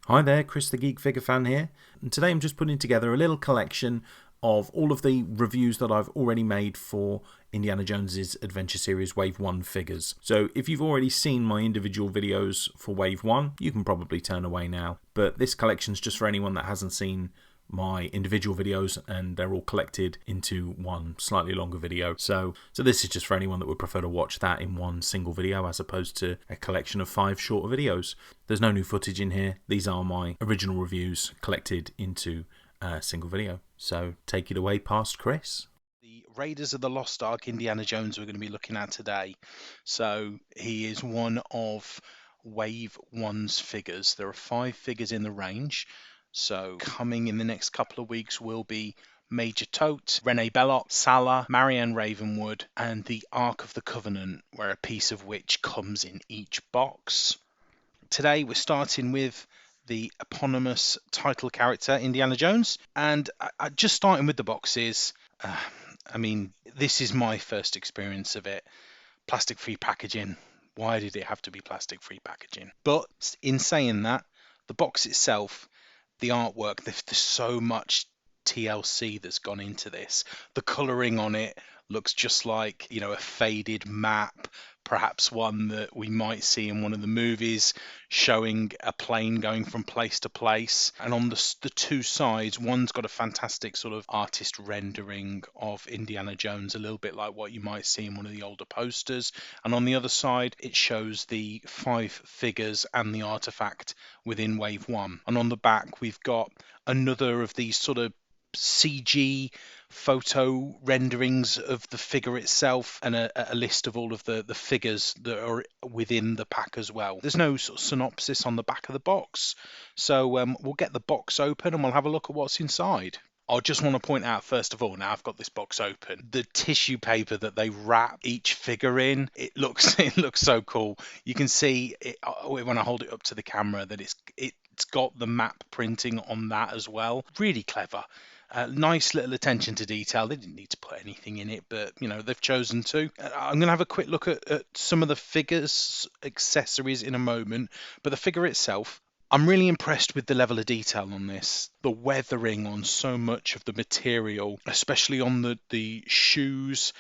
Hi there, Chris the Geek figure fan here, and today I'm just putting together a little collection of all of the reviews that I've already made for Indiana Jones's Adventure Series Wave 1 figures. So if you've already seen my individual videos for Wave 1, you can probably turn away now, but this collection's just for anyone that hasn't seen my individual videos, and they're all collected into one slightly longer video. So this is just for anyone that would prefer to watch that in one single video as opposed to a collection of 5 shorter videos. There's no new footage in here. These are my original reviews collected into a single video. So take it away past Chris. The Raiders of the Lost Ark Indiana Jones we're going to be looking at today. So he is one of Wave 1's figures. There are 5 figures in the range. So coming in the next couple of weeks will be Major Toht, Renee Belloq, Sallah, Marion Ravenwood, and the Ark of the Covenant, where a piece of which comes in each box. Today we're starting with the eponymous title character, Indiana Jones, and just starting with the boxes. This is my first experience of it. Plastic-free packaging. Why did it have to be plastic-free packaging? But in saying that, the box itself, the artwork, there's so much TLC that's gone into this. The colouring on it looks just like, a faded map, perhaps one that we might see in one of the movies, showing a plane going from place to place. And on the two sides, one's got a fantastic sort of artist rendering of Indiana Jones, a little bit like what you might see in one of the older posters. And on the other side, it shows the 5 figures and the artifact within Wave 1. And on the back, we've got another of these sort of CG photo renderings of the figure itself, and a list of all of the figures that are within the pack as well. There's no sort of synopsis on the back of the box, so we'll get the box open and we'll have a look at what's inside. I just want to point out, first of all, now I've got this box open, the tissue paper that they wrap each figure in, it looks so cool. You can see it, when I hold it up to the camera, that it's got the map printing on that as well. Really clever. Nice little attention to detail. They didn't need to put anything in it, but they've chosen to. I'm going to have a quick look at some of the figures, accessories in a moment, but the figure itself, I'm really impressed with the level of detail on this. The weathering on so much of the material, especially on the shoes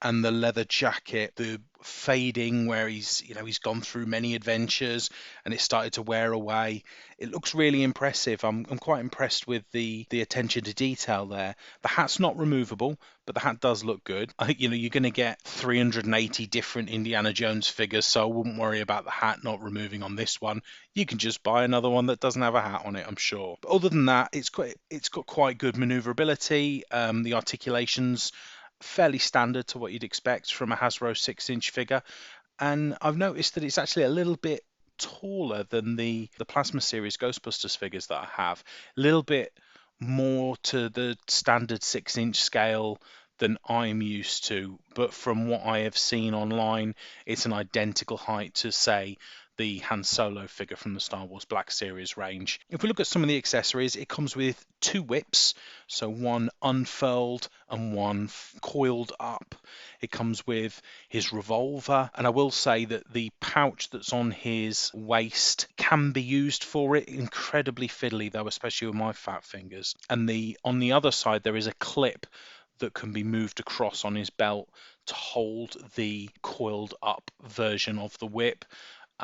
and the leather jacket, the fading where he's gone through many adventures and it started to wear away. It looks really impressive. I'm quite impressed with the attention to detail there. The hat's not removable, but the hat does look good. I think you're going to get 380 different Indiana Jones figures, so I wouldn't worry about the hat not removing on this one. You can just buy another one that doesn't have a hat on it, I'm sure. But other than that, it's got quite good maneuverability. The articulations fairly standard to what you'd expect from a Hasbro 6-inch figure, and I've noticed that it's actually a little bit taller than the Plasma Series Ghostbusters figures that I have. A little bit more to the standard 6-inch scale than I'm used to, but from what I have seen online, it's an identical height to, say, the Han Solo figure from the Star Wars Black Series range. If we look at some of the accessories, it comes with 2 whips, so one unfurled and one coiled up. It comes with his revolver, and I will say that the pouch that's on his waist can be used for it. Incredibly fiddly though, especially with my fat fingers. And on the other side, there is a clip that can be moved across on his belt to hold the coiled up version of the whip.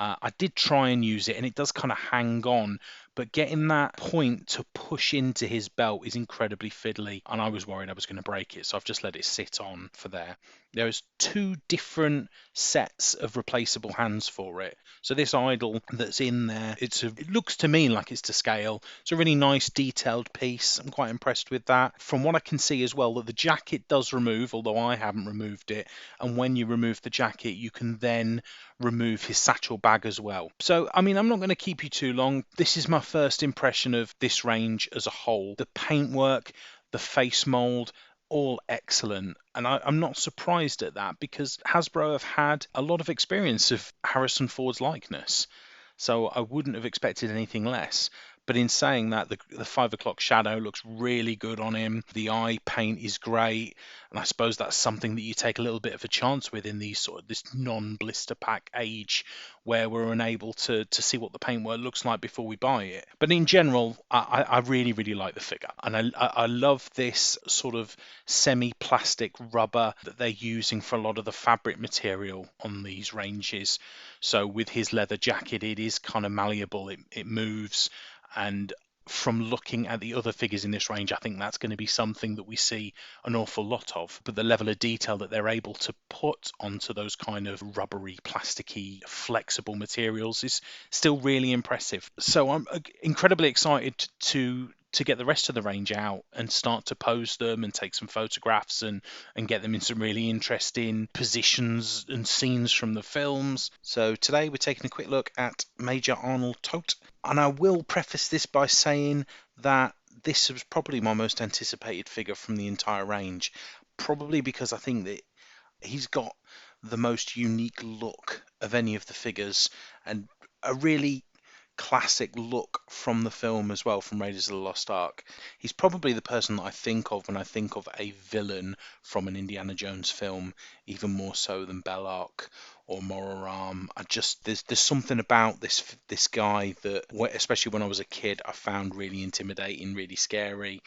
I did try and use it, and it does kind of hang on, but getting that point to push into his belt is incredibly fiddly, and I was worried I was going to break it, so I've just let it sit on for there. There's 2 different sets of replaceable hands for it. So this idol that's in there, it looks to me like it's to scale. It's a really nice detailed piece. I'm quite impressed with that. From what I can see as well, that the jacket does remove, although I haven't removed it, and when you remove the jacket, you can then remove his satchel bag as well. So, I'm not going to keep you too long. This is my first impression of this range as a whole. The paintwork, the face mold, all excellent, and I'm not surprised at that, because Hasbro have had a lot of experience of Harrison Ford's likeness, so I wouldn't have expected anything less. But in saying that, the 5 o'clock shadow looks really good on him. The eye paint is great. And I suppose that's something that you take a little bit of a chance with in these sort of this non-blister pack age, where we're unable to see what the paintwork looks like before we buy it. But in general, I really, really like the figure. And I love this sort of semi-plastic rubber that they're using for a lot of the fabric material on these ranges. So with his leather jacket, it is kind of malleable. It moves. And from looking at the other figures in this range, I think that's going to be something that we see an awful lot of. But the level of detail that they're able to put onto those kind of rubbery, plasticky, flexible materials is still really impressive. So I'm incredibly excited to get the rest of the range out and start to pose them and take some photographs and get them in some really interesting positions and scenes from the films. So today we're taking a quick look at Major Arnold Toht. And I will preface this by saying that this was probably my most anticipated figure from the entire range. Probably because I think that he's got the most unique look of any of the figures and a really classic look from the film as well, from Raiders of the Lost Ark. He's probably the person that I think of when I think of a villain from an Indiana Jones film, even more so than Belloq or Moraram. There's something about this guy that, especially when I was a kid, I found really intimidating, really scary.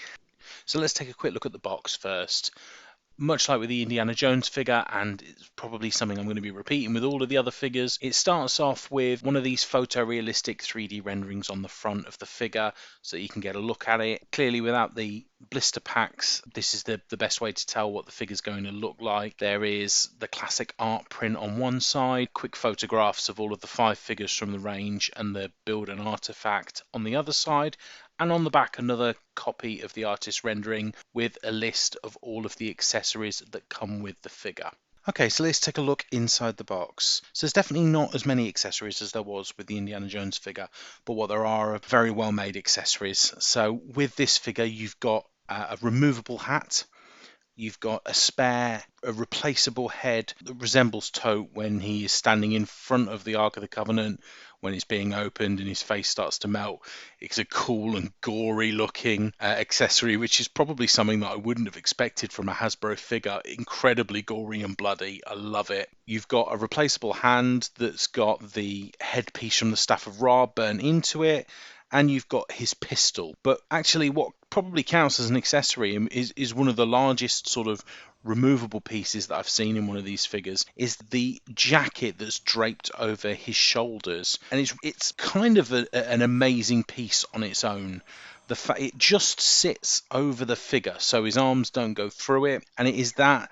So let's take a quick look at the box first. Much like with the Indiana Jones figure, and it's probably something I'm going to be repeating with all of the other figures, it starts off with one of these photorealistic 3D renderings on the front of the figure so that you can get a look at it. Clearly, without the blister packs, this is the best way to tell what the figure's going to look like. There is the classic art print on one side, quick photographs of all of the 5 figures from the range and the build and artifact on the other side, and on the back another copy of the artist's rendering with a list of all of the accessories that come with the figure. Okay, so let's take a look inside the box. So there's definitely not as many accessories as there was with the Indiana Jones figure, but what there are very well made accessories. So with this figure you've got a removable hat, you've got a replaceable head that resembles Toht when he is standing in front of the Ark of the Covenant when it's being opened and his face starts to melt. It's a cool and gory looking accessory, which is probably something that I wouldn't have expected from a Hasbro figure. Incredibly gory and bloody. I love it. You've got a replaceable hand that's got the headpiece from the Staff of Ra burnt into it, and you've got his pistol. But actually what probably counts as an accessory is one of the largest sort of removable pieces that I've seen in one of these figures, is the jacket that's draped over his shoulders. And it's kind of an amazing piece on its own. It just sits over the figure so his arms don't go through it, and it is that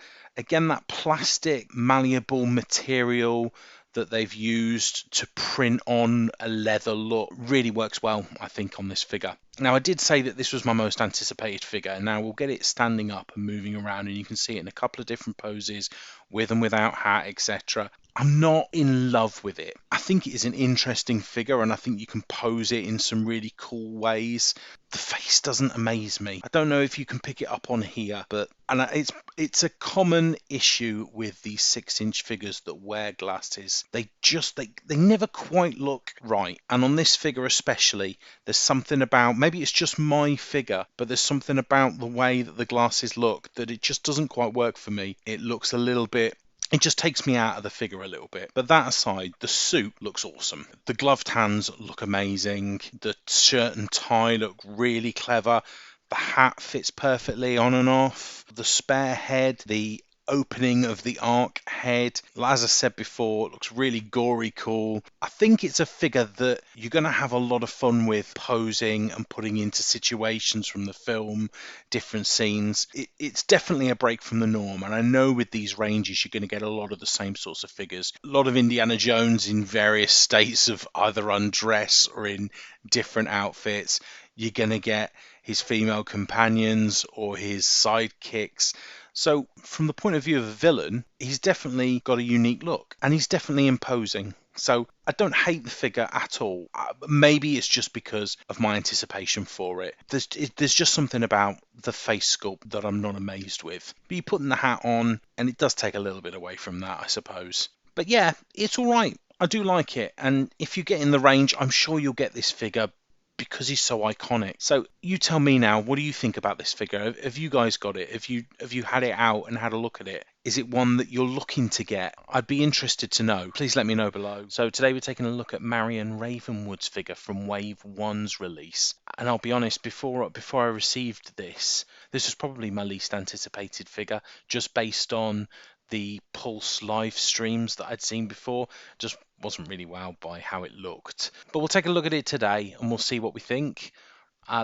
plastic malleable material that they've used to print on a leather look really works well, I think, on this figure. Now, I did say that this was my most anticipated figure, and now we'll get it standing up and moving around, and you can see it in a couple of different poses, with and without hat, etc. I'm not in love with it. I think it is an interesting figure, and I think you can pose it in some really cool ways. The face doesn't amaze me. I don't know if you can pick it up on here, but it's a common issue with these 6-inch figures that wear glasses. They never quite look right, and on this figure especially, there's something about, maybe it's just my figure, but there's something about the way that the glasses look that it just doesn't quite work for me. It looks a little bit, it just takes me out of the figure a little bit. But that aside, the suit looks awesome. The gloved hands look amazing. The shirt and tie look really clever. The hat fits perfectly on and off. The spare head, the opening of the Ark head, as I said before, it looks really gory cool. I think it's a figure that you're going to have a lot of fun with posing and putting into situations from the film, different scenes. It's definitely a break from the norm, and I know with these ranges you're going to get a lot of the same sorts of figures. A lot of Indiana Jones in various states of either undress or in different outfits. You're going to get his female companions or his sidekicks. So from the point of view of a villain, he's definitely got a unique look, and he's definitely imposing. So I don't hate the figure at all. Maybe it's just because of my anticipation for it. There's just something about the face sculpt that I'm not amazed with. But you put the hat on, and it does take a little bit away from that, I suppose. But yeah, it's all right. I do like it, and if you get in the range, I'm sure you'll get this figure because he's so iconic. So you tell me now, what do you think about this figure? Have you guys got it? Have you had it out and had a look at it? Is it one that you're looking to get? I'd be interested to know. Please let me know below. So today we're taking a look at Marion Ravenwood's figure from Wave 1's release. And I'll be honest, before I received this was probably my least anticipated figure, just based on the Pulse live streams that I'd seen before. Just wasn't really wowed by how it looked. But we'll take a look at it today and we'll see what we think.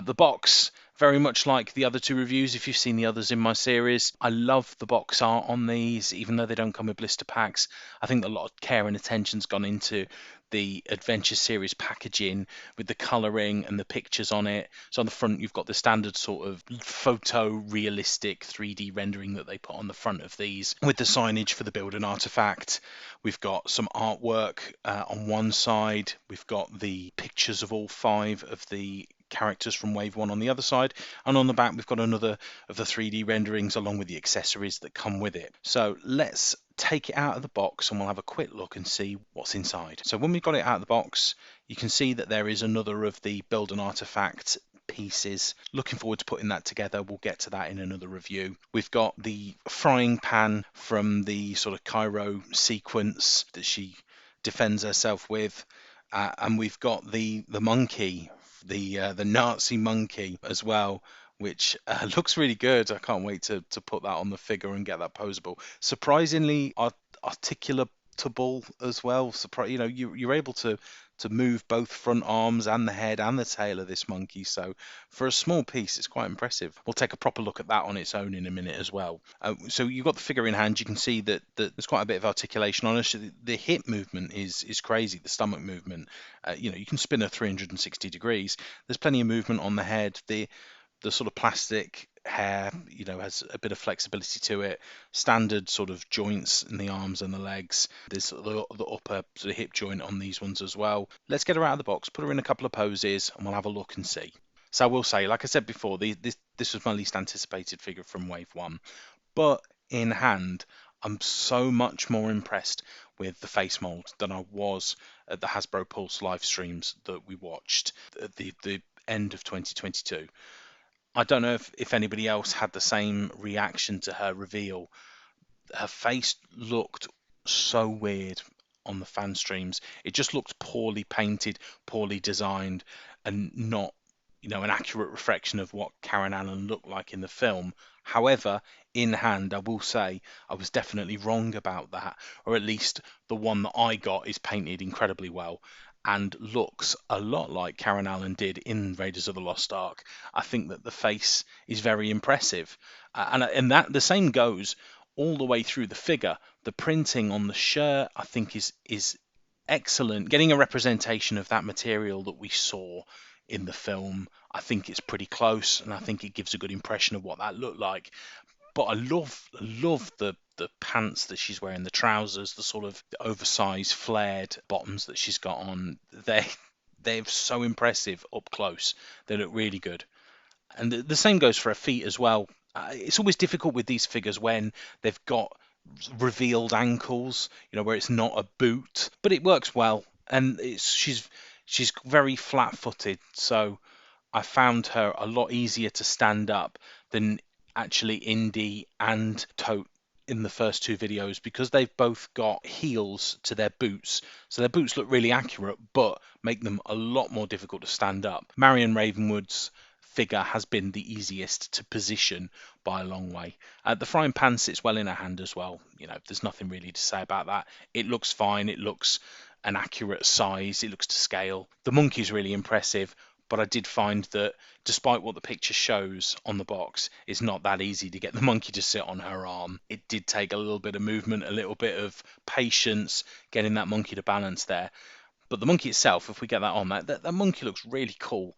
The box, very much like the other two reviews, if you've seen the others in my series, I love the box art on these, even though they don't come with blister packs. I think a lot of care and attention's gone into the Adventure Series packaging with the colouring and the pictures on it. So on the front you've got the standard sort of photo-realistic 3D rendering that they put on the front of these, with the signage for the build and artifact. We've got some artwork on one side, we've got the pictures of all 5 of the characters from Wave 1 on the other side, and on the back we've got another of the 3D renderings along with the accessories that come with it. So let's take it out of the box and we'll have a quick look and see what's inside. So when we got it out of the box, you can see that there is another of the build and artifact pieces. Looking forward to putting that together. We'll get to that in another review. We've got the frying pan from the sort of Cairo sequence that she defends herself with, and we've got the monkey, the Nazi monkey as well, which looks really good. I can't wait to put that on the figure and get that posable. Surprisingly articulatable as well. You're able to move both front arms and the head and the tail of this monkey. So for a small piece, it's quite impressive. We'll take a proper look at that on its own in a minute as well. So you've got the figure in hand. You can see that there's quite a bit of articulation on it. The hip movement is crazy. The stomach movement, you can spin her 360 degrees. There's plenty of movement on the head. The sort of plastic hair, has a bit of flexibility to it. Standard sort of joints in the arms and the legs. There's the upper sort of hip joint on these ones as well. Let's get her out of the box, put her in a couple of poses, and we'll have a look and see. So I will say, like I said before, this was my least anticipated figure from Wave 1. But in hand, I'm so much more impressed with the face mold than I was at the Hasbro Pulse live streams that we watched at the end of 2022. I don't know if anybody else had the same reaction to her reveal. Her face looked so weird on the fan streams. It just looked poorly painted, poorly designed, and not, an accurate reflection of what Karen Allen looked like in the film. However, in hand, I will say I was definitely wrong about that, or at least the one that I got is painted incredibly well and looks a lot like Karen Allen did in Raiders of the Lost Ark. I think that the face is very impressive, and that the same goes all the way through the figure. The printing on the shirt, I think, is excellent. Getting a representation of that material that we saw in the film, I think it's pretty close, and I think it gives a good impression of what that looked like. But I love the pants that she's wearing, the trousers, the sort of oversized flared bottoms that she's got on. They're so impressive up close. They look really good. And the same goes for her feet as well. It's always difficult with these figures when they've got revealed ankles, where it's not a boot, but it works well. And she's very flat-footed, so I found her a lot easier to stand up than actually Indy and Toht in the first 2 videos, because they've both got heels to their boots, so their boots look really accurate but make them a lot more difficult to stand up. Marion Ravenwood's figure has been the easiest to position by a long way. The frying pan sits well in her hand as well. There's nothing really to say about that. It looks fine. It looks an accurate size. It looks to scale. The monkey's really impressive, but I did find that despite what the picture shows on the box, it's not that easy to get the monkey to sit on her arm. It did take a little bit of movement, a little bit of patience getting that monkey to balance there. But the monkey itself, if we get that on, that monkey looks really cool.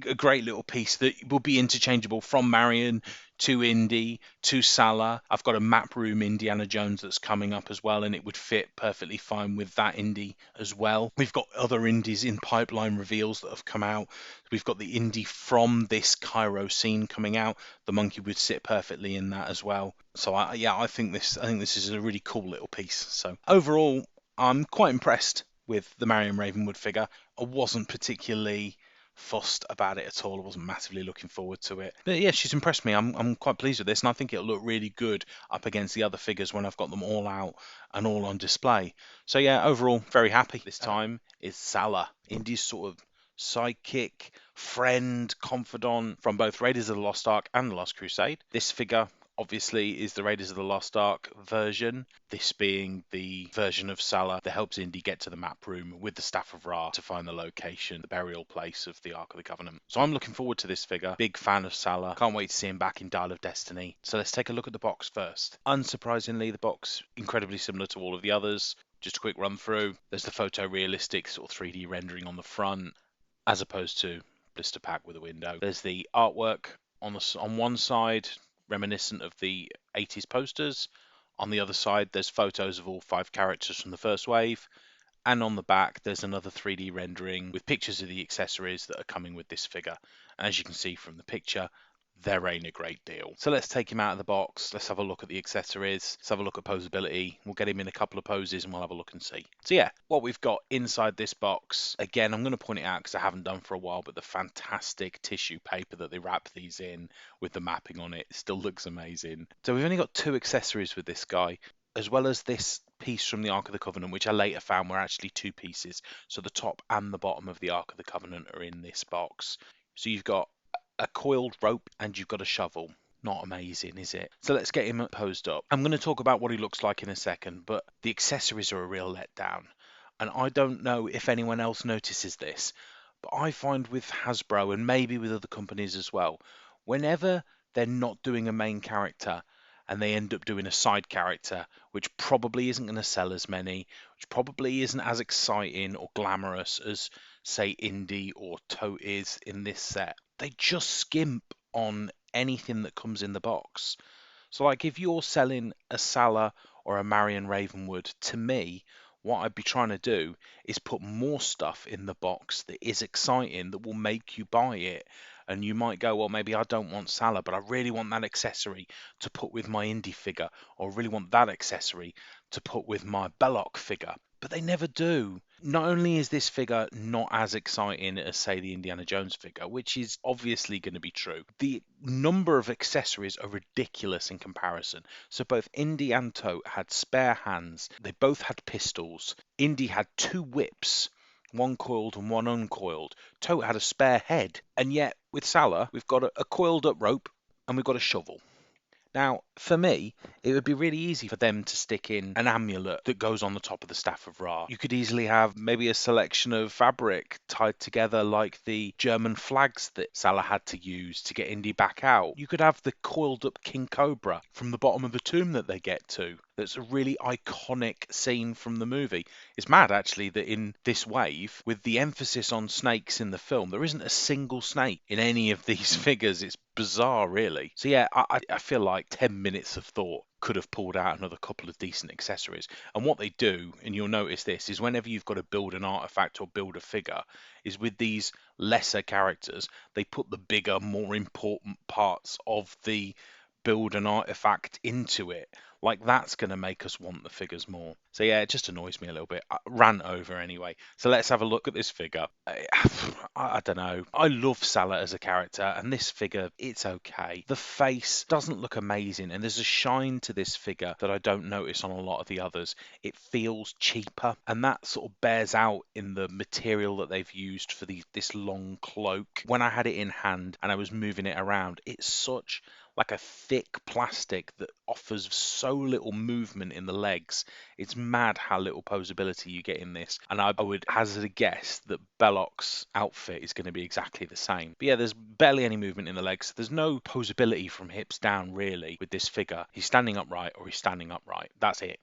A great little piece that will be interchangeable from Marion to Indy to Sallah. I've got a map room Indiana Jones that's coming up as well, and it would fit perfectly fine with that Indy as well. We've got other Indies in pipeline reveals that have come out. We've got the Indy from this Cairo scene coming out. The monkey would sit perfectly in that as well. So I think this is a really cool little piece. So overall, I'm quite impressed with the Marion Ravenwood figure. I wasn't particularly fussed about it at all. I wasn't massively looking forward to it. But yeah, she's impressed me. I'm quite pleased with this, and I think it'll look really good up against the other figures when I've got them all out and all on display. So yeah, overall, very happy. This time is Sallah, Indy's sort of sidekick, friend, confidant from both Raiders of the Lost Ark and the Lost Crusade. This figure obviously is the Raiders of the Lost Ark version, this being the version of Sallah that helps Indy get to the map room with the Staff of Ra to find the location, the burial place of the Ark of the Covenant. So I'm looking forward to this figure. Big fan of Sallah. Can't wait to see him back in Dial of Destiny. So let's take a look at the box first. Unsurprisingly, the box incredibly similar to all of the others. Just a quick run through. There's the photorealistic sort of 3D rendering on the front, as opposed to blister pack with a window. There's the artwork on one side, reminiscent of the 80s posters. On the other side, there's photos of all 5 characters from the first wave. And on the back, there's another 3D rendering with pictures of the accessories that are coming with this figure. And as you can see from the picture, there ain't a great deal. So let's take him out of the box. Let's have a look at the accessories. Let's have a look at posability. We'll get him in a couple of poses and we'll have a look and see. So yeah, what we've got inside this box, again, I'm going to point it out because I haven't done for a while, but the fantastic tissue paper that they wrap these in with the mapping on it still looks amazing. So we've only got 2 accessories with this guy, as well as this piece from the Ark of the Covenant, which I later found were actually 2 pieces. So the top and the bottom of the Ark of the Covenant are in this box. So you've got a coiled rope and you've got a shovel. Not amazing, is it? So let's get him posed up. I'm going to talk about what he looks like in a second, but the accessories are a real letdown. And I don't know if anyone else notices this, but I find with Hasbro and maybe with other companies as well, whenever they're not doing a main character and they end up doing a side character, which probably isn't going to sell as many, which probably isn't as exciting or glamorous as, say, Indy or Toht is in this set, they just skimp on anything that comes in the box. So, like, if you're selling a Sallah or a Marion Ravenwood, to me, what I'd be trying to do is put more stuff in the box that is exciting, that will make you buy it. And you might go, well, maybe I don't want Sallah, but I really want that accessory to put with my Indy figure, or really want that accessory to put with my Belloq figure. But they never do. Not only is this figure not as exciting as, say, the Indiana Jones figure, which is obviously going to be true, the number of accessories are ridiculous in comparison. So both Indy and Toht had spare hands. They both had pistols. Indy had 2 whips, one coiled and one uncoiled. Toht had a spare head. And yet, with Sallah, we've got a coiled up rope and we've got a shovel. Now, for me, it would be really easy for them to stick in an amulet that goes on the top of the Staff of Ra. You could easily have maybe a selection of fabric tied together like the German flags that Sallah had to use to get Indy back out. You could have the coiled up King Cobra from the bottom of the tomb that they get to. That's a really iconic scene from the movie. It's mad, actually, that in this wave, with the emphasis on snakes in the film, there isn't a single snake in any of these figures. It's bizarre, really. So yeah, I feel like 10 minutes of thought could have pulled out another couple of decent accessories. And what they do, and you'll notice this, is whenever you've got to build an artifact or build a figure, is with these lesser characters, they put the bigger, more important parts of the build an artifact into it. Like, that's going to make us want the figures more. So yeah, it just annoys me a little bit. I ran over anyway. So let's have a look at this figure. I don't know. I love Sallah as a character, and this figure, it's okay. The face doesn't look amazing, and there's a shine to this figure that I don't notice on a lot of the others. It feels cheaper, and that sort of bears out in the material that they've used for this long cloak. When I had it in hand and I was moving it around, it's such like a thick plastic that offers so little movement in the legs. It's mad how little posability you get in this. And I would hazard a guess that Belloq's outfit is going to be exactly the same. But yeah, there's barely any movement in the legs. There's no posability from hips down, really, with this figure. He's standing upright or he's standing upright. That's it.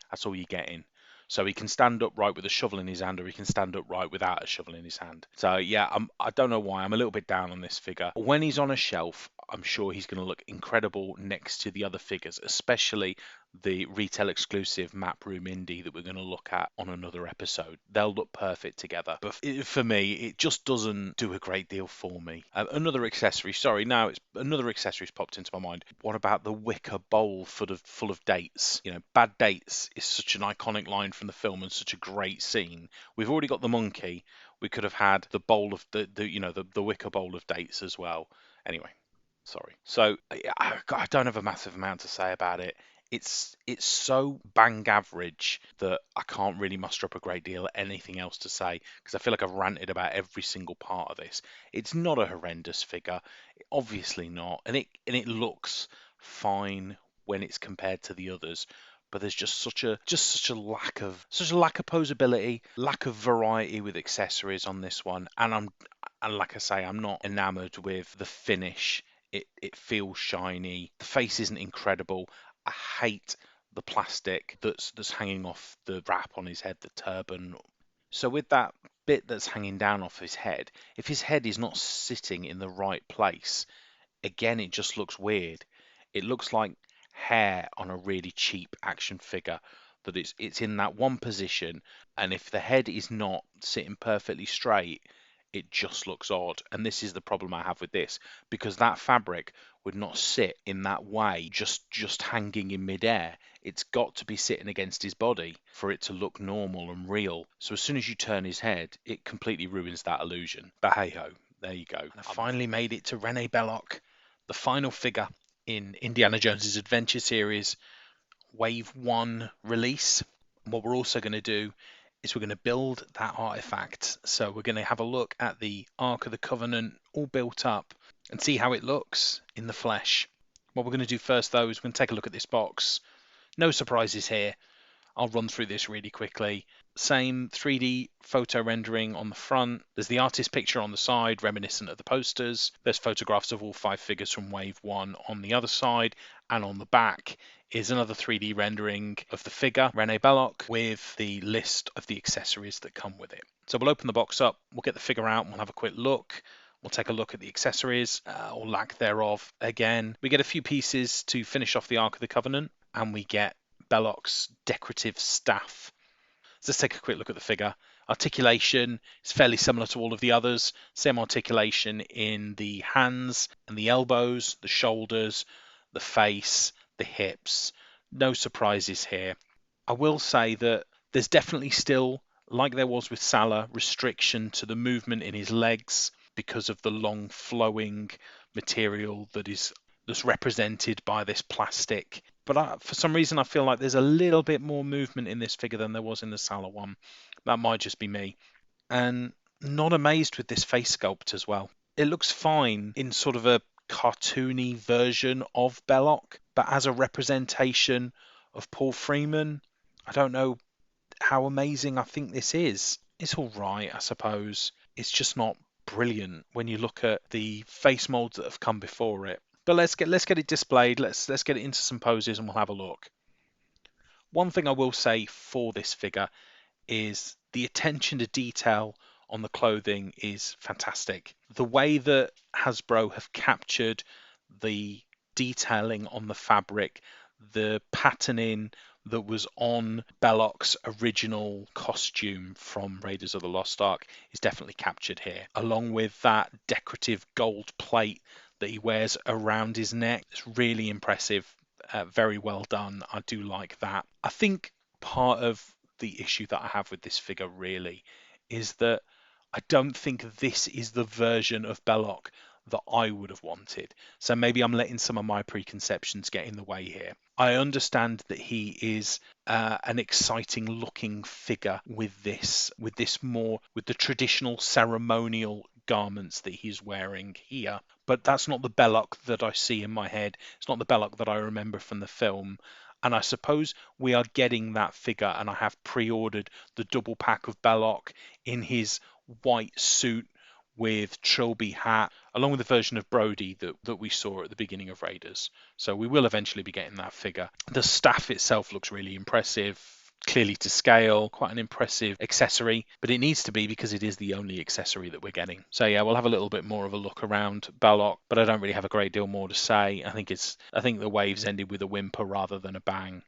That's all you're getting. So he can stand upright with a shovel in his hand, or he can stand upright without a shovel in his hand. So yeah, I don't know why. I'm a little bit down on this figure. When he's on a shelf, I'm sure he's going to look incredible next to the other figures, especially the retail exclusive map room Indy that we're going to look at on another episode. They'll look perfect together. But for me, it just doesn't do a great deal for me. Another accessory's popped into my mind. What about the wicker bowl full of dates? You know, bad dates is such an iconic line from the film and such a great scene. We've already got the monkey. We could have had the bowl of the wicker bowl of dates as well. Anyway, sorry. So I don't have a massive amount to say about it. It's so bang average that I can't really muster up a great deal of anything else to say, because I feel like I've ranted about every single part of this. It's not a horrendous figure, obviously not, and it looks fine when it's compared to the others. But there's just such a lack of posability, lack of variety with accessories on this one, and like I say, I'm not enamored with the finish. It feels shiny. The face isn't incredible. I hate the plastic that's hanging off the wrap on his head, the turban. So with that bit that's hanging down off his head, if his head is not sitting in the right place, again, it just looks weird. It looks like hair on a really cheap action figure, that it's in that one position, and if the head is not sitting perfectly straight, it just looks odd. And this is the problem I have with this, because that fabric would not sit in that way, just hanging in midair. It's got to be sitting against his body for it to look normal and real. So as soon as you turn his head, it completely ruins that illusion. But hey ho, there you go. And I finally made it to René Belloq, the final figure in Indiana Jones's Adventure series Wave 1 release. What we're also going to do is we're going to build that artifact. So we're going to have a look at the Ark of the Covenant all built up and see how it looks in the flesh. What we're going to do first, though, is we're going to take a look at this box. No surprises here. I'll run through this really quickly. Same 3D photo rendering on the front. There's the artist picture on the side, reminiscent of the posters. There's photographs of all 5 figures from Wave 1 on the other side. And on the back is another 3D rendering of the figure, René Belloq, with the list of the accessories that come with it. So we'll open the box up, we'll get the figure out, and we'll have a quick look. We'll take a look at the accessories, or lack thereof. Again, we get a few pieces to finish off the Ark of the Covenant, and we get Belloq's decorative staff. So let's take a quick look at the figure. Articulation is fairly similar to all of the others. Same articulation in the hands and the elbows, the shoulders, the face, the hips. No surprises here. I will say that there's definitely still, like there was with Sallah, restriction to the movement in his legs because of the long flowing material that's represented by this plastic. But for some reason, I feel like there's a little bit more movement in this figure than there was in the Sallah one. That might just be me. And not amazed with this face sculpt as well. It looks fine in sort of a cartoony version of Belloq, but as a representation of Paul Freeman, I don't know how amazing I think this is. It's all right, I suppose. It's just not brilliant when you look at the face molds that have come before it. But let's get it displayed. Let's get it into some poses and we'll have a look. One thing I will say for this figure is the attention to detail on the clothing is fantastic. The way that Hasbro have captured the detailing on the fabric, the patterning that was on Belloq's original costume from Raiders of the Lost Ark is definitely captured here, along with that decorative gold plate that he wears around his neck. It's really impressive. Very well done. I do like that. I think part of the issue that I have with this figure really is that I don't think this is the version of Belloq that I would have wanted. So maybe I'm letting some of my preconceptions get in the way here. I understand that he is an exciting looking figure with the traditional ceremonial garments that he's wearing here, but that's not the Belloq that I see in my head. It's not the Belloq that I remember from the film. And I suppose we are getting that figure, and I have pre-ordered the double pack of Belloq in his white suit with trilby hat, along with the version of Brody that we saw at the beginning of Raiders. So we will eventually be getting that figure. The staff itself looks really impressive, clearly to scale, quite an impressive accessory, but it needs to be because it is the only accessory that we're getting. So yeah, we'll have a little bit more of a look around Belloq, but I don't really have a great deal more to say. I think the waves ended with a whimper rather than a bang.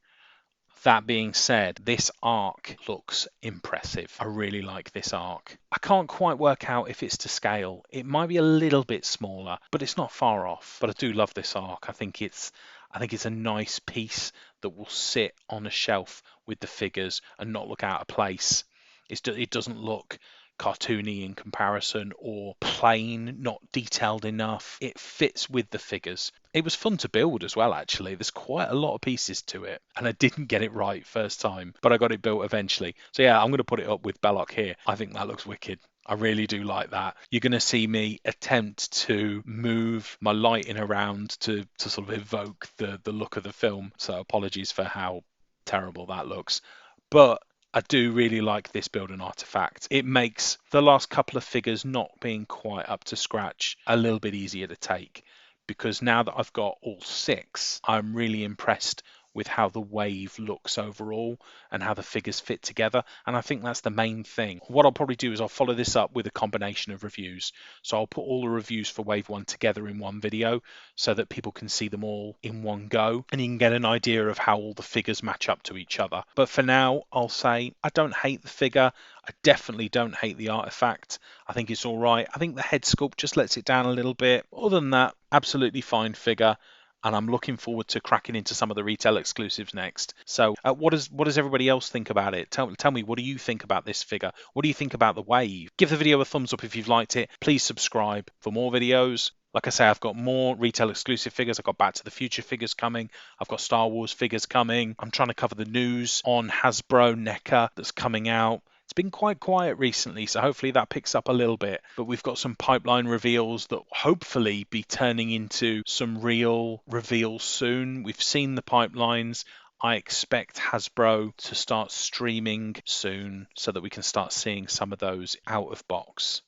That being said, this arc looks impressive. I really like this arc. I can't quite work out if it's to scale. It might be a little bit smaller, but it's not far off. But I do love this arc. I think it's a nice piece that will sit on a shelf with the figures and not look out of place. It doesn't look cartoony in comparison or plain, not detailed enough. It fits with the figures. It was fun to build as well, actually. There's quite a lot of pieces to it, and I didn't get it right first time, but I got it built eventually. So yeah, I'm going to put it up with Belloq here. I think that looks wicked. I really do like that. You're going to see me attempt to move my lighting around to sort of evoke the look of the film. So apologies for how terrible that looks. But I do really like this build and artifact. It makes the last couple of figures not being quite up to scratch a little bit easier to take, because now that I've got all 6, I'm really impressed with how the wave looks overall and how the figures fit together. And I think that's the main thing. What I'll probably do is I'll follow this up with a combination of reviews. So I'll put all the reviews for Wave 1 together in one video so that people can see them all in one go and you can get an idea of how all the figures match up to each other. But for now, I'll say I don't hate the figure. I definitely don't hate the artifact. I think it's all right. I think the head sculpt just lets it down a little bit. Other than that, absolutely fine figure. And I'm looking forward to cracking into some of the retail exclusives next. So what does everybody else think about it? Tell me, what do you think about this figure? What do you think about the wave? Give the video a thumbs up if you've liked it. Please subscribe for more videos. Like I say, I've got more retail exclusive figures. I've got Back to the Future figures coming. I've got Star Wars figures coming. I'm trying to cover the news on Hasbro NECA that's coming out. It's been quite quiet recently, so hopefully that picks up a little bit. But we've got some pipeline reveals that hopefully be turning into some real reveals soon. We've seen the pipelines. I expect Hasbro to start streaming soon so that we can start seeing some of those out of box.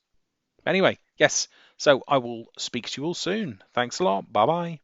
Anyway, yes, so I will speak to you all soon. Thanks a lot. Bye bye.